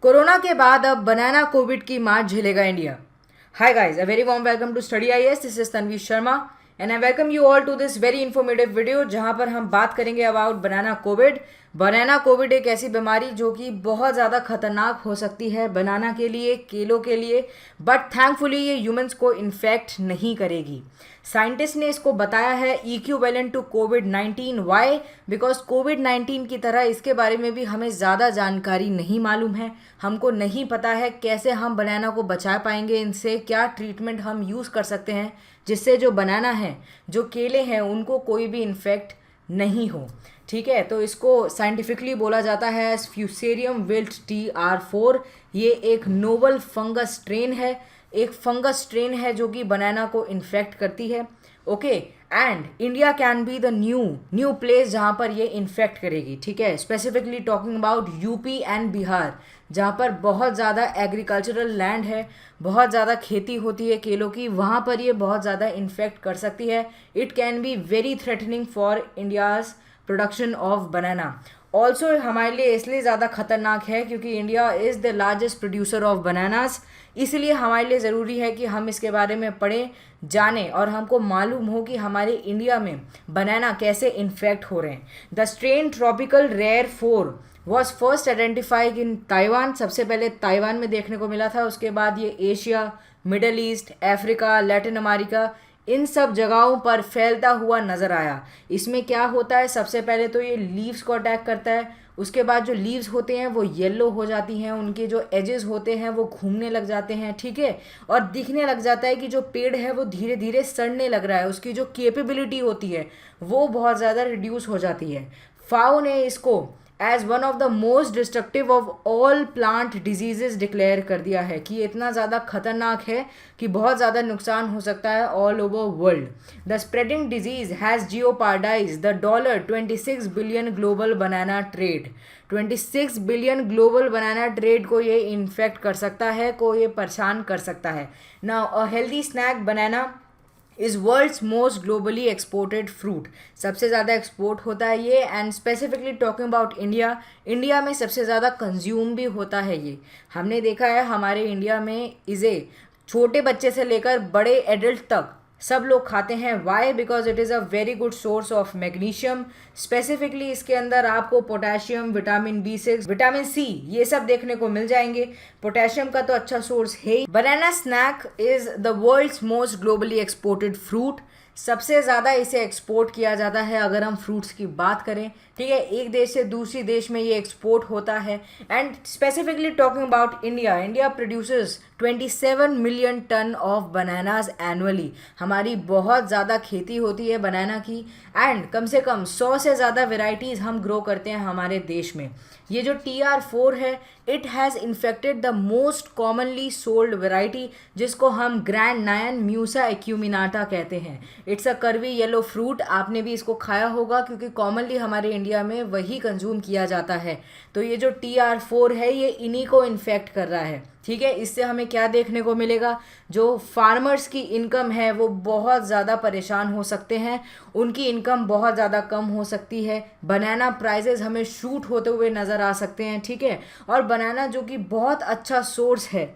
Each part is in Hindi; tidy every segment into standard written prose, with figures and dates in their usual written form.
कोरोना के बाद अब बनाना कोविड की मार झेलेगा India. Hi guys, a very warm welcome to study IAS. This is Tanvi Sharma and I welcome you all to this very informative video जहां पर हम बात करेंगे about banana covid. Banana covid एक ऐसी बीमारी जो कि बहुत ज़्यादा खतरनाक हो सकती है बनाना के लिए, केलों के लिए, बट थैंकफुली ये ह्यूमंस को इन्फेक्ट नहीं करेगी। साइंटिस्ट ने इसको बताया है equivalent to covid. Y? Because कोविड-19 की तरह इसके बारे में भी हमें ज़्यादा जानकारी नहीं मालूम है। हमको नहीं पता है कैसे हम बनाना को बचा पाएंगे, इनसे क्या ट्रीटमेंट हम यूज़ कर सकते हैं जिससे जो बनाना है, जो केले हैं, उनको कोई भी इन्फेक्ट नहीं हो। ठीक है, तो इसको साइंटिफिकली बोला जाता है फ्यूसेरियम विल्ट TR4। ये एक नोवल फंगस स्ट्रेन है, एक फंगस स्ट्रेन है जो कि बनाना को इन्फेक्ट करती है। Okay, and India can be the new place जहाँ पर ये इन्फेक्ट करेगी। ठीक है, specifically talking about UP and Bihar, जहाँ पर बहुत ज़्यादा एग्रीकल्चरल लैंड है, बहुत ज़्यादा खेती होती है केलों की, वहाँ पर ये बहुत ज़्यादा इन्फेक्ट कर सकती है। It can be very threatening for India's production of banana. Also हमारे लिए इसलिए ज़्यादा खतरनाक है क्योंकि India is the largest producer of bananas. इसलिए हमारे लिए ज़रूरी है कि हम इसके बारे में पढ़ें, जानें और हमको मालूम हो कि हमारे इंडिया में बनाना कैसे इन्फेक्ट हो रहे हैं। The strain tropical rare 4 was first identified in Taiwan. सबसे पहले ताइवान में देखने को मिला था, उसके बाद ये Asia, middle east, Africa, Latin America, इन सब जगहों पर फैलता हुआ नज़र आया। इसमें क्या होता है, सबसे पहले तो ये लीव्स को अटैक करता है। उसके बाद जो लीव्स होते हैं वो येलो हो जाती हैं, उनके जो एजेस होते हैं वो घूमने लग जाते हैं। ठीक है, और दिखने लग जाता है कि जो पेड़ है वो धीरे धीरे सड़ने लग रहा है, उसकी जो कैपेबिलिटी होती है वो बहुत ज़्यादा रिड्यूस हो जाती है। फाओ ने इसको as one of the most destructive of all plant diseases declare कर दिया है कि ये इतना ज़्यादा खतरनाक है कि बहुत ज़्यादा नुकसान हो सकता है all over world. The spreading disease has jeopardise the $26 billion global banana trade. 26 billion global banana trade को ये इन्फेक्ट कर सकता है, को ये परेशान कर सकता है। Now a healthy snack banana is world's most globally exported fruit. सबसे ज़्यादा एक्सपोर्ट होता है ये, and specifically talking about India, India में सबसे ज़्यादा कंज्यूम भी होता है ये। हमने देखा है हमारे इंडिया में इसे छोटे बच्चे से लेकर बड़े एडल्ट तक सब लोग खाते हैं। Why? Because it is a very good source of magnesium. Specifically इसके अंदर आपको potassium, vitamin B6, vitamin C ये सब देखने को मिल जाएंगे। पोटेशियम का तो अच्छा सोर्स है ही। Banana snack is the world's most globally exported fruit. सबसे ज़्यादा इसे एक्सपोर्ट किया जाता है अगर हम फ्रूट्स की बात करें। ठीक है, एक देश से दूसरी देश में ये एक्सपोर्ट होता है। And specifically talking about India, India produces 27 million ton of bananas annually. हमारी बहुत ज़्यादा खेती होती है बनाना की, एंड कम से कम 100 से ज़्यादा वेराइटीज़ हम ग्रो करते हैं हमारे देश में। ये जो TR4 है, it has infected the most commonly sold variety, जिसको हम ग्रैंड नायन म्यूसा एक्यूमिनाटा कहते हैं। It's a curvy yellow fruit. आपने भी इसको खाया होगा क्योंकि कॉमनली हमारे इंडिया में वही कंज्यूम किया जाता है। तो ये जो TR4 है ये इन्हीं को इन्फेक्ट कर रहा है। ठीक है, इससे हमें क्या देखने को मिलेगा, जो फार्मर्स की इनकम है वो बहुत ज़्यादा परेशान हो सकते हैं, उनकी इनकम बहुत ज़्यादा कम हो सकती है। बनाना प्राइजेस हमें शूट होते हुए नज़र आ सकते हैं। ठीक है, और बनाना जो कि बहुत अच्छा सोर्स है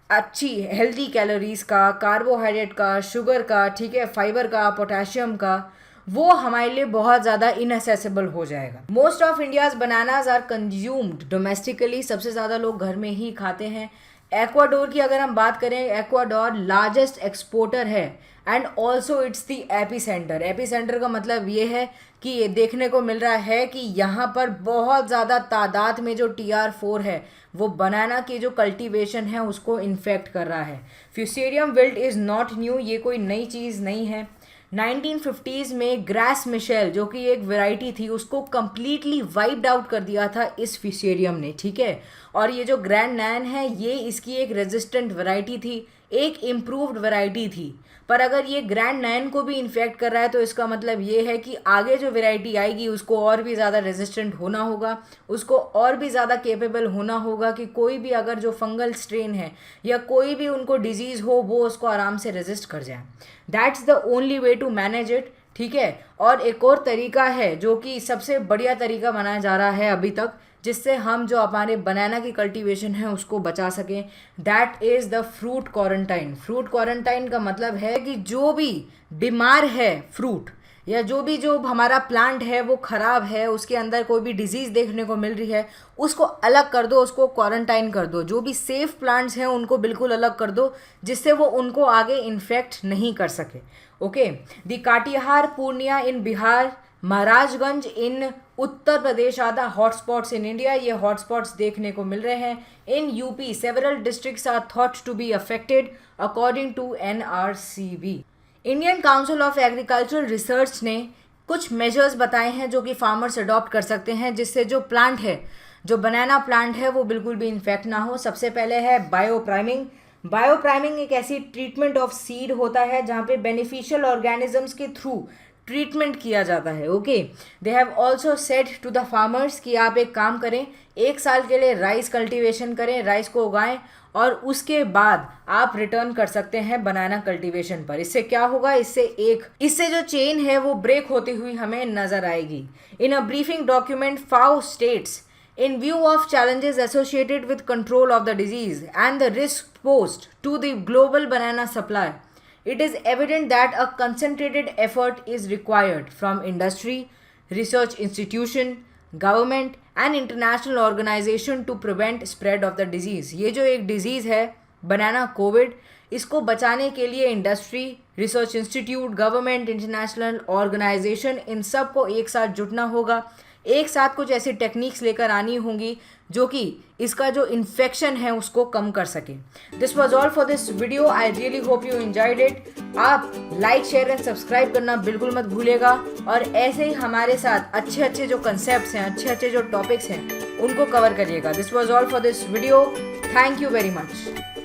अच्छी हेल्दी कैलोरीज का, कार्बोहाइड्रेट का, शुगर का, ठीक है, फाइबर का, पोटेशियम का, वो हमारे लिए बहुत ज़्यादा इनएसेसिबल हो जाएगा। Most of India's bananas are consumed domestically. सबसे ज़्यादा लोग घर में ही खाते हैं। एक्वाडोर की अगर हम बात करें, एक्वाडोर लार्जेस्ट एक्सपोर्टर है and also it's the AP centre. AP centre का मतलब ये है कि ये देखने को मिल रहा है कि यहाँ पर बहुत ज़्यादा तादाद में जो TR4 है वो बनाना की जो कल्टीवेशन है उसको इन्फेक्ट कर रहा है। Fusarium wilt is not new, ये कोई नई चीज़ नहीं है। 1950s में ग्रास मिशेल जो कि एक वैरायटी थी उसको कम्प्लीटली वाइप्ड आउट कर दिया था इस फ्यूसेरियम ने। ठीक है, और ये जो ग्रैंड नैन है ये इसकी एक रेजिस्टेंट वैरायटी थी, एक इम्प्रूव्ड वैरायटी थी। पर अगर ये ग्रैंड नैन को भी इन्फेक्ट कर रहा है तो इसका मतलब ये है कि आगे जो वैरायटी आएगी उसको और भी ज़्यादा रेजिस्टेंट होना होगा, उसको और भी ज़्यादा केपेबल होना होगा कि कोई भी अगर जो फंगल स्ट्रेन है या कोई भी उनको डिजीज़ हो वो उसको आराम से रेजिस्ट कर जाए। That's the only way to manage it. ठीक है, और एक और तरीका है जो कि सबसे बढ़िया तरीका माना जा रहा है अभी तक, जिससे हम जो हमारे बनाना की कल्टीवेशन है उसको बचा सकें। That is the fruit quarantine. Fruit quarantine का मतलब है कि जो भी बीमार है फ्रूट या जो हमारा प्लांट है वो ख़राब है, उसके अंदर कोई भी डिजीज़ देखने को मिल रही है, उसको अलग कर दो, उसको क्वारंटाइन कर दो। जो भी सेफ़ प्लांट्स हैं उनको बिल्कुल अलग कर दो, जिससे वो उनको आगे इन्फेक्ट नहीं कर सके। Okay, the Katihar, Purnia in Bihar, Maharajganj in Uttar Pradesh are the hotspots in India. ये हॉटस्पॉट्स देखने को मिल रहे हैं। In UP several districts are thought to be affected according to NRCB। Indian council of agricultural research ने कुछ मेजर्स बताए हैं जो कि फार्मर्स अडॉप्ट कर सकते हैं, जिससे जो प्लांट है, जो बनाना प्लांट है, वो बिल्कुल भी इन्फेक्ट ना हो। सबसे पहले है बायो प्राइमिंग। बायो प्राइमिंग एक ऐसी ट्रीटमेंट ऑफ सीड होता है जहाँ पे बेनिफिशियल ऑर्गेनिजम्स के थ्रू ट्रीटमेंट किया जाता है। Okay, they have also said to the farmers कि आप एक काम करें, 1 साल के लिए राइस कल्टीवेशन करें, राइस को उगाएं और उसके बाद आप रिटर्न कर सकते हैं बनाना कल्टीवेशन पर। इससे क्या होगा, इससे जो चेन है वो ब्रेक होती हुई हमें नजर आएगी। In a briefing document FAO states, in view of challenges associated with control of the disease and the risk posed to the global banana supply, it is evident that a concentrated effort is required from industry, research institution, government and international organization to prevent spread of the disease। ये जो एक डिजीज़ है बनाना कोविड, इसको बचाने के लिए industry, research institute, government, international organisation, इन सब को एक साथ जुटना होगा। एक साथ कुछ ऐसी टेक्निक्स लेकर आनी होंगी जो कि इसका जो इन्फेक्शन है उसको कम कर सके। This was all for this video. I really hope you enjoyed it. आप लाइक, शेयर एंड सब्सक्राइब करना बिल्कुल मत भूलिएगा और ऐसे ही हमारे साथ अच्छे अच्छे जो कंसेप्ट्स हैं, अच्छे अच्छे जो टॉपिक्स हैं, उनको कवर करिएगा। This was all for this video. Thank you very much.